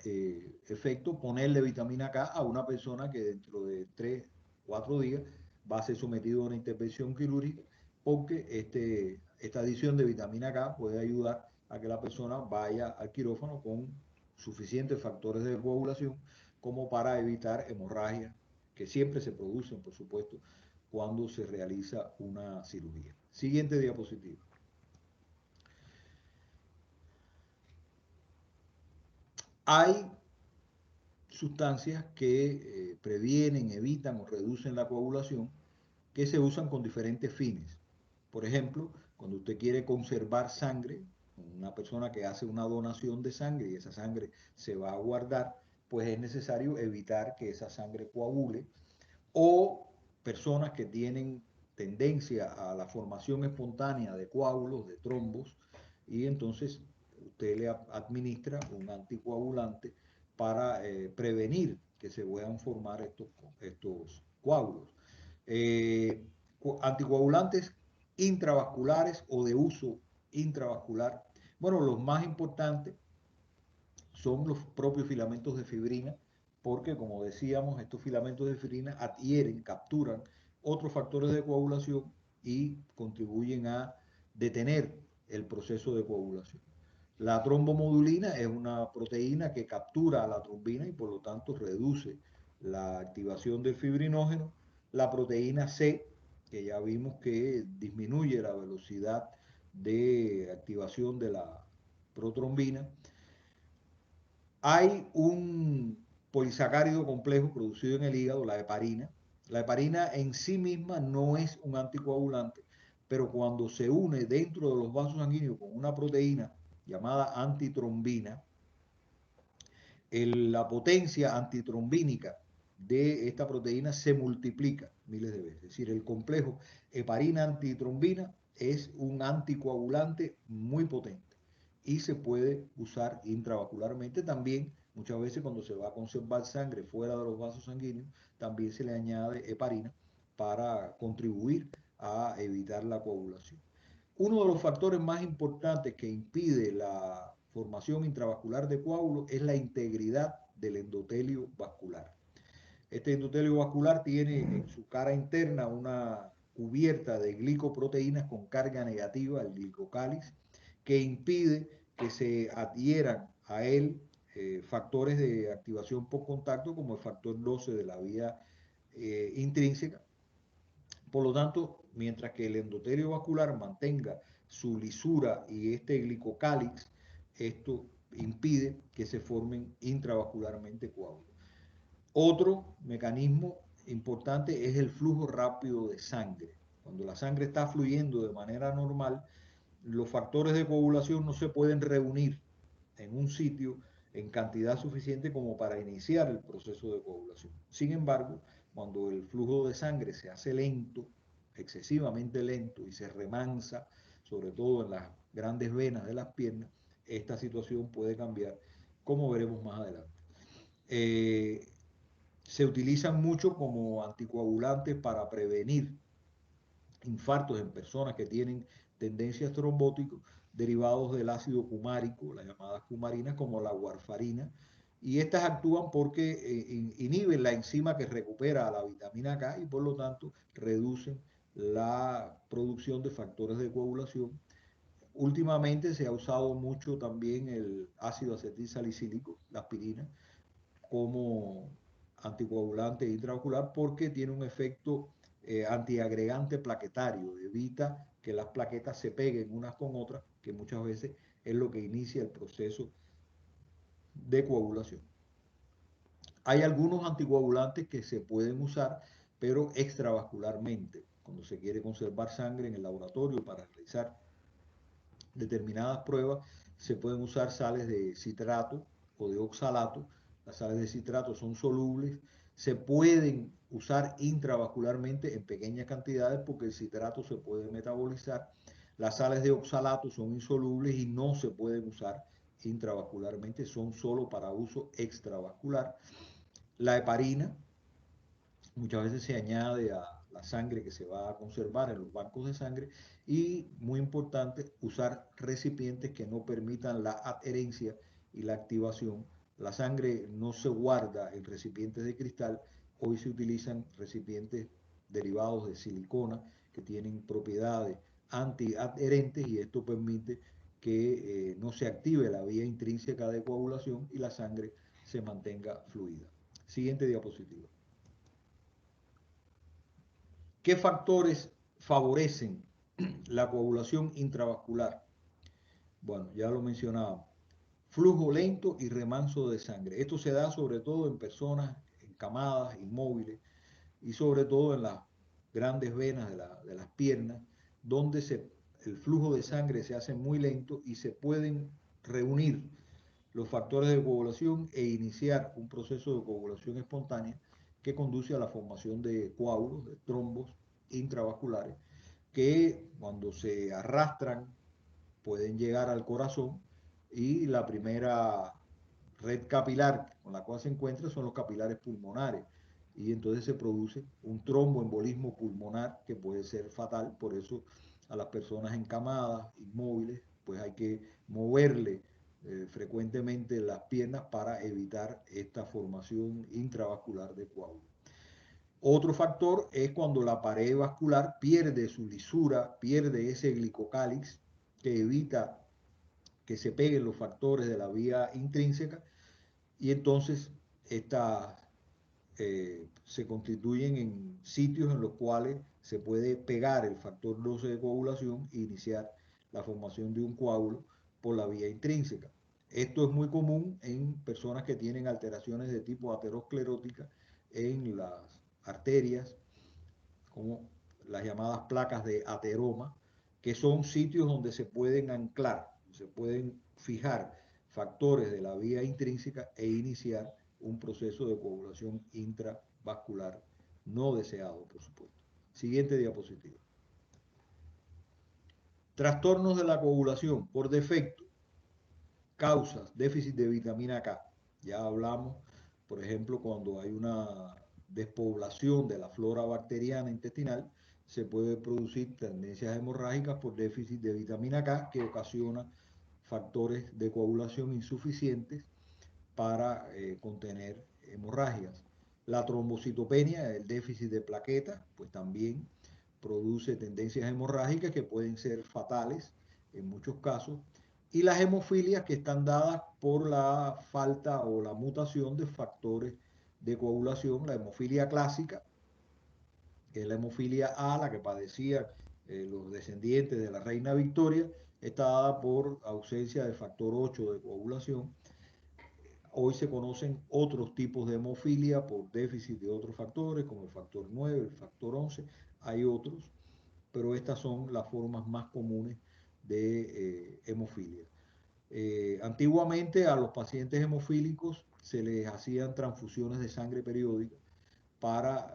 efecto ponerle vitamina K a una persona que dentro de 3, 4 días va a ser sometido a una intervención quirúrgica, porque esta adición de vitamina K puede ayudar a que la persona vaya al quirófano con suficientes factores de coagulación como para evitar hemorragias que siempre se producen, por supuesto, cuando se realiza una cirugía. Siguiente diapositiva. Hay sustancias que previenen, evitan o reducen la coagulación que se usan con diferentes fines. Por ejemplo, cuando usted quiere conservar sangre, una persona que hace una donación de sangre y esa sangre se va a guardar, pues es necesario evitar que esa sangre coagule. O personas que tienen tendencia a la formación espontánea de coágulos, de trombos, y entonces usted le administra un anticoagulante para prevenir que se puedan formar estos coágulos. Eh, Anticoagulantes intravasculares o de uso intravascular. Bueno, los más importantes son los propios filamentos de fibrina, porque como decíamos, estos filamentos de fibrina adhieren, capturan otros factores de coagulación y contribuyen a detener el proceso de coagulación. La trombomodulina es una proteína que captura a la trombina y por lo tanto reduce la activación del fibrinógeno. La proteína C, que ya vimos que disminuye la velocidad de activación de la protrombina. Hay un polisacárido complejo producido en el hígado, la heparina. La heparina en sí misma no es un anticoagulante, pero cuando se une dentro de los vasos sanguíneos con una proteína llamada antitrombina, la potencia antitrombínica de esta proteína se multiplica miles de veces. Es decir, el complejo heparina-antitrombina es un anticoagulante muy potente y se puede usar intravascularmente también. Muchas veces cuando se va a conservar sangre fuera de los vasos sanguíneos, también se le añade heparina para contribuir a evitar la coagulación. Uno de los factores más importantes que impide la formación intravascular de coágulos es la integridad del endotelio vascular. Este endotelio vascular tiene en su cara interna una cubierta de glicoproteínas con carga negativa, el glicocáliz, que impide que se adhieran a él factores de activación por contacto como el factor 12 de la vía intrínseca. Por lo tanto, mientras que el endotelio vascular mantenga su lisura y este glicocálix, esto impide que se formen intravascularmente coágulos. Otro mecanismo importante es el flujo rápido de sangre. Cuando la sangre está fluyendo de manera normal, los factores de coagulación no se pueden reunir en un sitio en cantidad suficiente como para iniciar el proceso de coagulación. Sin embargo, cuando el flujo de sangre se hace lento, excesivamente lento, y se remansa, sobre todo en las grandes venas de las piernas, esta situación puede cambiar, como veremos más adelante. Se utilizan mucho como anticoagulantes para prevenir infartos en personas que tienen tendencias trombóticas derivados del ácido cumárico, las llamadas cumarinas, como la warfarina, y estas actúan porque inhiben la enzima que recupera la vitamina K y por lo tanto reducen la producción de factores de coagulación. Últimamente se ha usado mucho también el ácido acetilsalicílico, la aspirina, como anticoagulante intravascular porque tiene un efecto antiagregante plaquetario, evita que las plaquetas se peguen unas con otras, que muchas veces es lo que inicia el proceso de coagulación. Hay algunos anticoagulantes que se pueden usar, pero extravascularmente, cuando se quiere conservar sangre en el laboratorio para realizar determinadas pruebas, se pueden usar sales de citrato o de oxalato. Las sales de citrato son solubles, se pueden usar intravascularmente en pequeñas cantidades porque el citrato se puede metabolizar. Las sales de oxalato son insolubles y no se pueden usar intravascularmente, son solo para uso extravascular. La heparina muchas veces se añade a la sangre que se va a conservar en los bancos de sangre y, muy importante, usar recipientes que no permitan la adherencia y la activación. La sangre no se guarda en recipientes de cristal, hoy se utilizan recipientes derivados de silicona que tienen propiedades antiadherentes y esto permite que no se active la vía intrínseca de coagulación y la sangre se mantenga fluida. Siguiente diapositiva. ¿Qué factores favorecen la coagulación intravascular? Bueno, ya lo mencionábamos. Flujo lento y remanso de sangre. Esto se da sobre todo en personas encamadas, inmóviles, y sobre todo en las grandes venas de las piernas, donde el flujo de sangre se hace muy lento y se pueden reunir los factores de coagulación e iniciar un proceso de coagulación espontánea que conduce a la formación de coágulos, de trombos intravasculares, que cuando se arrastran pueden llegar al corazón y la primera red capilar con la cual se encuentra son los capilares pulmonares y entonces se produce un tromboembolismo pulmonar que puede ser fatal. Por eso a las personas encamadas, inmóviles, pues hay que moverle frecuentemente las piernas para evitar esta formación intravascular de coágulos. Otro factor es cuando la pared vascular pierde su lisura, pierde ese glicocálix que evita que se peguen los factores de la vía intrínseca y entonces estas se constituyen en sitios en los cuales se puede pegar el factor 12 de coagulación e iniciar la formación de un coágulo por la vía intrínseca. Esto es muy común en personas que tienen alteraciones de tipo aterosclerótica en las arterias, como las llamadas placas de ateroma, que son sitios donde se pueden anclar, se pueden fijar factores de la vía intrínseca e iniciar un proceso de coagulación intravascular no deseado, por supuesto. Siguiente diapositiva. Trastornos de la coagulación por defecto. Causas, déficit de vitamina K. Ya hablamos, por ejemplo, cuando hay una despoblación de la flora bacteriana intestinal, se puede producir tendencias hemorrágicas por déficit de vitamina K que ocasiona factores de coagulación insuficientes para contener hemorragias. La trombocitopenia, el déficit de plaquetas, pues también produce tendencias hemorrágicas que pueden ser fatales en muchos casos. Y las hemofilias que están dadas por la falta o la mutación de factores de coagulación, la hemofilia clásica, que es la hemofilia A, la que padecían los descendientes de la reina Victoria, está dada por ausencia de factor 8 de coagulación. Hoy se conocen otros tipos de hemofilia por déficit de otros factores, como el factor 9, el factor 11. Hay otros, pero estas son las formas más comunes de hemofilia. Antiguamente a los pacientes hemofílicos se les hacían transfusiones de sangre periódica para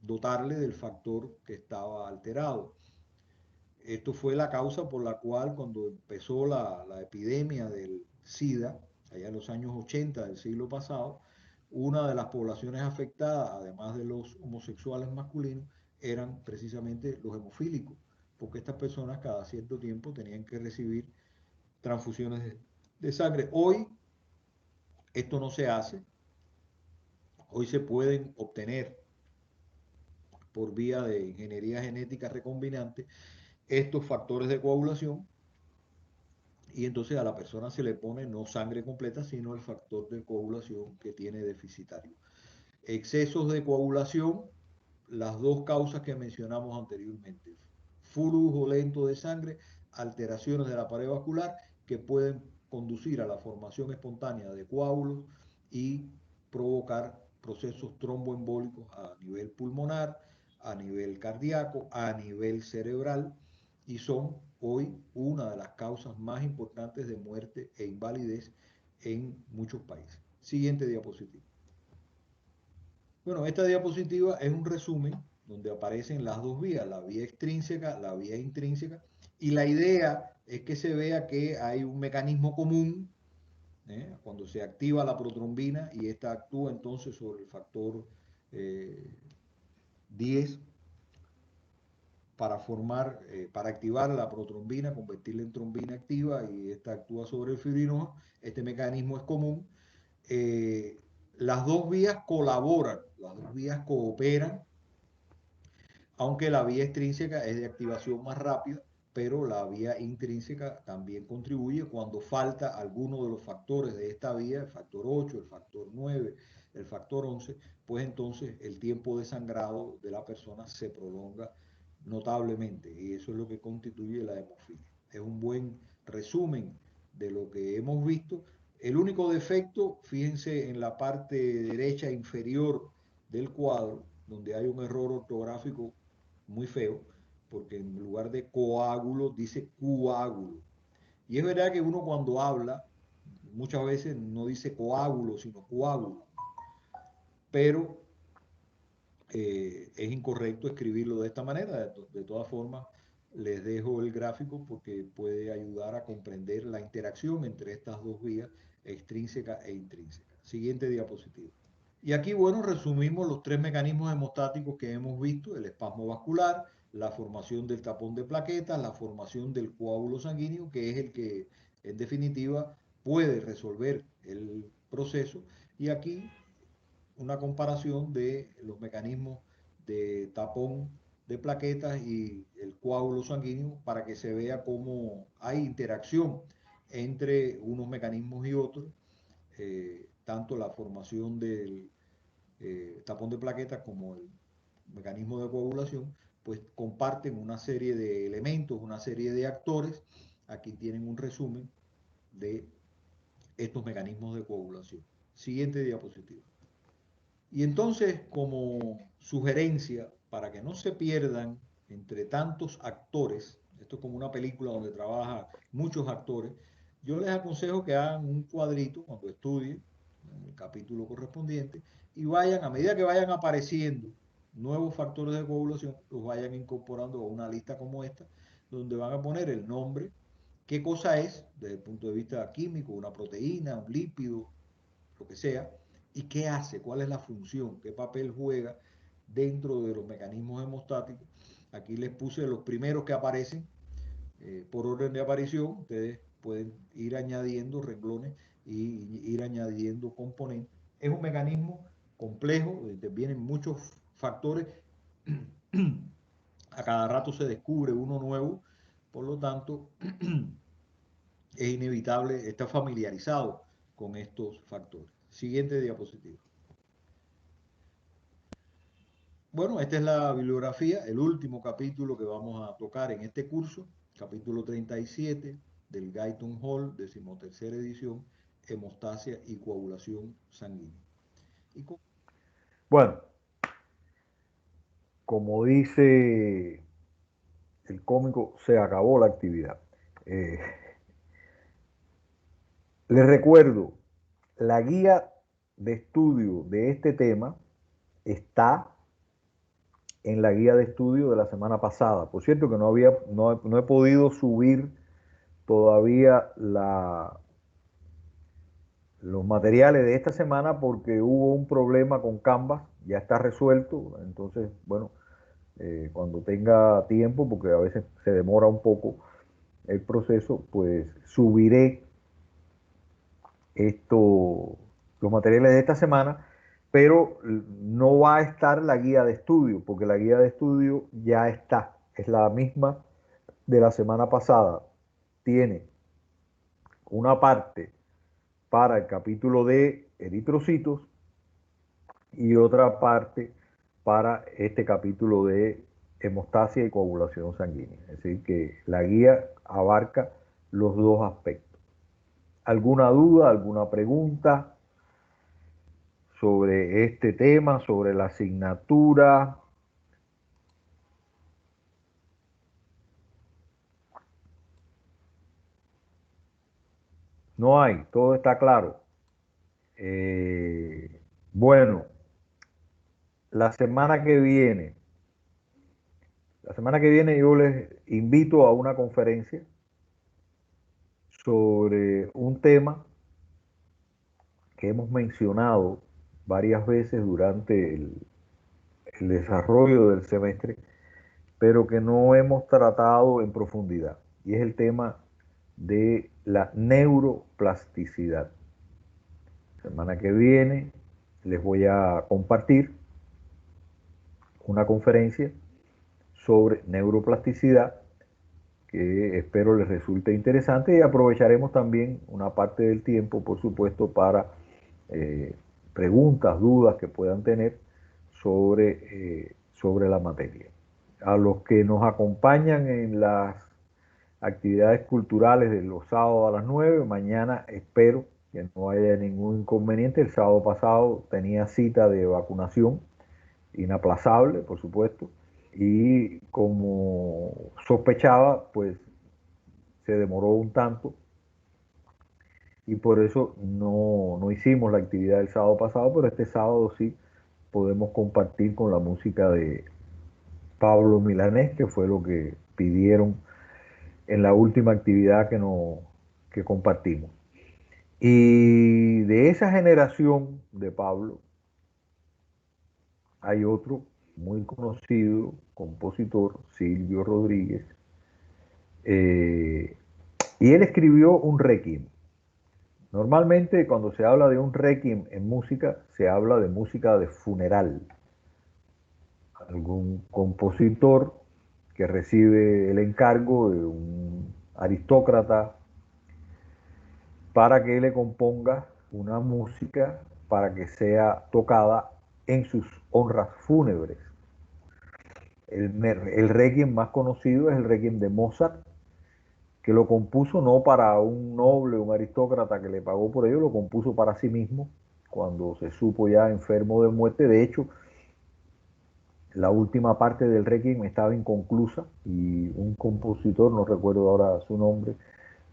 dotarle del factor que estaba alterado. Esto fue la causa por la cual cuando empezó la epidemia del SIDA, allá en los años 80 del siglo pasado, una de las poblaciones afectadas, además de los homosexuales masculinos, eran precisamente los hemofílicos, porque estas personas cada cierto tiempo tenían que recibir transfusiones de sangre. Hoy esto no se hace. Hoy se pueden obtener por vía de ingeniería genética recombinante estos factores de coagulación y entonces a la persona se le pone no sangre completa, sino el factor de coagulación que tiene deficitario. Excesos de coagulación, las dos causas que mencionamos anteriormente. Flujo lento de sangre, alteraciones de la pared vascular que pueden conducir a la formación espontánea de coágulos y provocar procesos tromboembólicos a nivel pulmonar, a nivel cardíaco, a nivel cerebral y son hoy una de las causas más importantes de muerte e invalidez en muchos países. Siguiente diapositiva. Bueno, esta diapositiva es un resumen donde aparecen las dos vías, la vía extrínseca, la vía intrínseca, y la idea es que se vea que hay un mecanismo común, cuando se activa la protrombina y esta actúa entonces sobre el factor 10 para activar la protrombina, convertirla en trombina activa y esta actúa sobre el fibrinógeno. Este mecanismo es común. Las dos vías colaboran, las dos vías cooperan, aunque la vía extrínseca es de activación más rápida, pero la vía intrínseca también contribuye cuando falta alguno de los factores de esta vía, el factor 8, el factor 9, el factor 11, pues entonces el tiempo de sangrado de la persona se prolonga notablemente y eso es lo que constituye la hemofilia. Es un buen resumen de lo que hemos visto. El único defecto, fíjense en la parte derecha inferior del cuadro, donde hay un error ortográfico muy feo, porque en lugar de coágulo dice coágulo. Y es verdad que uno cuando habla, muchas veces no dice coágulo, sino coágulo, pero es incorrecto escribirlo de esta manera. De todas formas, les dejo el gráfico porque puede ayudar a comprender la interacción entre estas dos vías, extrínseca e intrínseca. Siguiente diapositiva. Y aquí, bueno, resumimos los tres mecanismos hemostáticos que hemos visto: el espasmo vascular, la formación del tapón de plaquetas, la formación del coágulo sanguíneo, que es el que, en definitiva, puede resolver el proceso. Y aquí una comparación de los mecanismos de tapón de plaquetas y el coágulo sanguíneo para que se vea cómo hay interacción entre unos mecanismos y otros, tanto la formación del tapón de plaquetas como el mecanismo de coagulación, pues comparten una serie de elementos, una serie de actores. Aquí tienen un resumen de estos mecanismos de coagulación. Siguiente diapositiva. Y entonces, como sugerencia, para que no se pierdan entre tantos actores, esto es como una película donde trabajan muchos actores, yo les aconsejo que hagan un cuadrito cuando estudien en el capítulo correspondiente y vayan, a medida que vayan apareciendo nuevos factores de coagulación, los vayan incorporando a una lista como esta, donde van a poner el nombre, qué cosa es desde el punto de vista químico, una proteína, un lípido, lo que sea, y qué hace, cuál es la función, qué papel juega dentro de los mecanismos hemostáticos. Aquí les puse los primeros que aparecen por orden de aparición. Ustedes pueden ir añadiendo renglones y ir añadiendo componentes. Es un mecanismo complejo, vienen muchos factores. A cada rato se descubre uno nuevo, por lo tanto, es inevitable estar familiarizado con estos factores. Siguiente diapositiva. Bueno, esta es la bibliografía, el último capítulo que vamos a tocar en este curso. capítulo 37 del Guyton Hall, 13ª edición, hemostasia y coagulación sanguínea. Bueno, como dice el cómico, se acabó la actividad. Les recuerdo, la guía de estudio de este tema está en la guía de estudio de la semana pasada. Por cierto que no he podido subir todavía los materiales de esta semana porque hubo un problema con Canvas, ya está resuelto. Entonces, bueno, cuando tenga tiempo, porque a veces se demora un poco el proceso, pues subiré los materiales de esta semana, pero no va a estar la guía de estudio, porque la guía de estudio ya está, es la misma de la semana pasada. Tiene una parte para el capítulo de eritrocitos y otra parte para este capítulo de hemostasia y coagulación sanguínea. Es decir, que la guía abarca los dos aspectos. ¿Alguna duda, alguna pregunta sobre este tema, sobre la asignatura? No hay, todo está claro. Bueno, la semana que viene yo les invito a una conferencia sobre un tema que hemos mencionado varias veces durante el desarrollo del semestre, pero que no hemos tratado en profundidad, y es el tema de la neuroplasticidad. La semana que viene les voy a compartir una conferencia sobre neuroplasticidad que espero les resulte interesante, y aprovecharemos también una parte del tiempo, por supuesto, para preguntas, dudas que puedan tener sobre la materia. A los que nos acompañan en las actividades culturales de los sábados a las 9, mañana espero que no haya ningún inconveniente. El sábado pasado tenía cita de vacunación, inaplazable, por supuesto, y como sospechaba, pues se demoró un tanto, y por eso no hicimos la actividad del sábado pasado, pero este sábado sí podemos compartir con la música de Pablo Milanés, que fue lo que pidieron en la última actividad que compartimos. Y de esa generación de Pablo hay otro muy conocido, compositor, Silvio Rodríguez, y él escribió un requiem. Normalmente cuando se habla de un requiem en música, se habla de música de funeral. Algún compositor que recibe el encargo de un aristócrata para que le componga una música para que sea tocada en sus honras fúnebres. El requiem más conocido es el requiem de Mozart, que lo compuso no para un noble, un aristócrata que le pagó por ello, lo compuso para sí mismo cuando se supo ya enfermo de muerte. De hecho, la última parte del requiem estaba inconclusa y un compositor, no recuerdo ahora su nombre,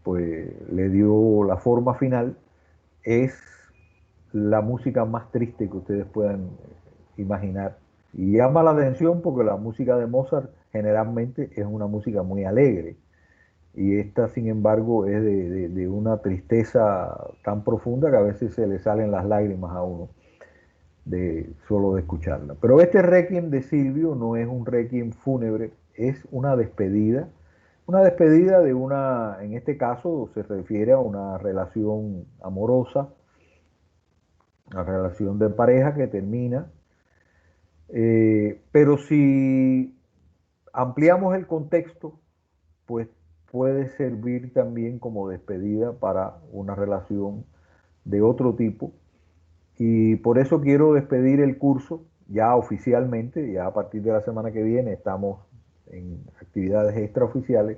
pues le dio la forma final. Es la música más triste que ustedes puedan imaginar, y llama la atención porque la música de Mozart generalmente es una música muy alegre, y esta, sin embargo, es de una tristeza tan profunda que a veces se le salen las lágrimas a uno solo de escucharla. Pero este requiem de Silvio no es un requiem fúnebre, es una despedida de en este caso se refiere a una relación amorosa, una relación de pareja que termina. Pero si ampliamos el contexto, pues puede servir también como despedida para una relación de otro tipo. Y por eso quiero despedir el curso ya oficialmente. Ya a partir de la semana que viene estamos en actividades extraoficiales,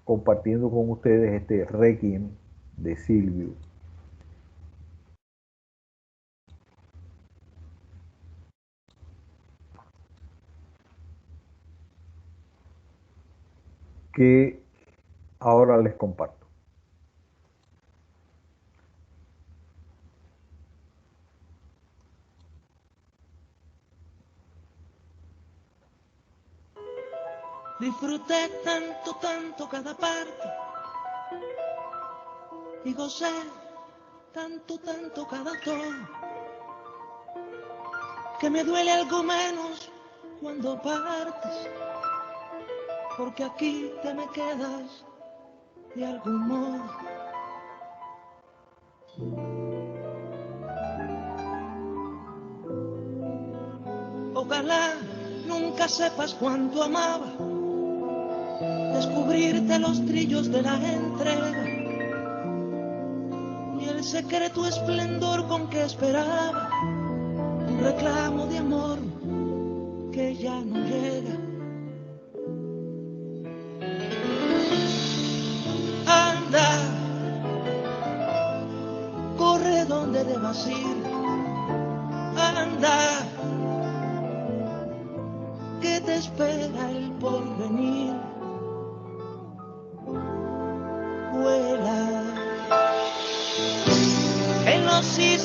compartiendo con ustedes este Requiem de Silvio. Que ahora les comparto. Disfruté tanto, tanto cada parte y gocé tanto, tanto cada tono, que me duele algo menos cuando partes, porque aquí te me quedas de algún modo. Ojalá nunca sepas cuánto amaba descubrirte los trillos de la entrega y el secreto esplendor con que esperaba un reclamo de amor que ya no llega. Anda, corre donde debas ir. Anda, que te espera el porvenir. Vuela en los cisnes.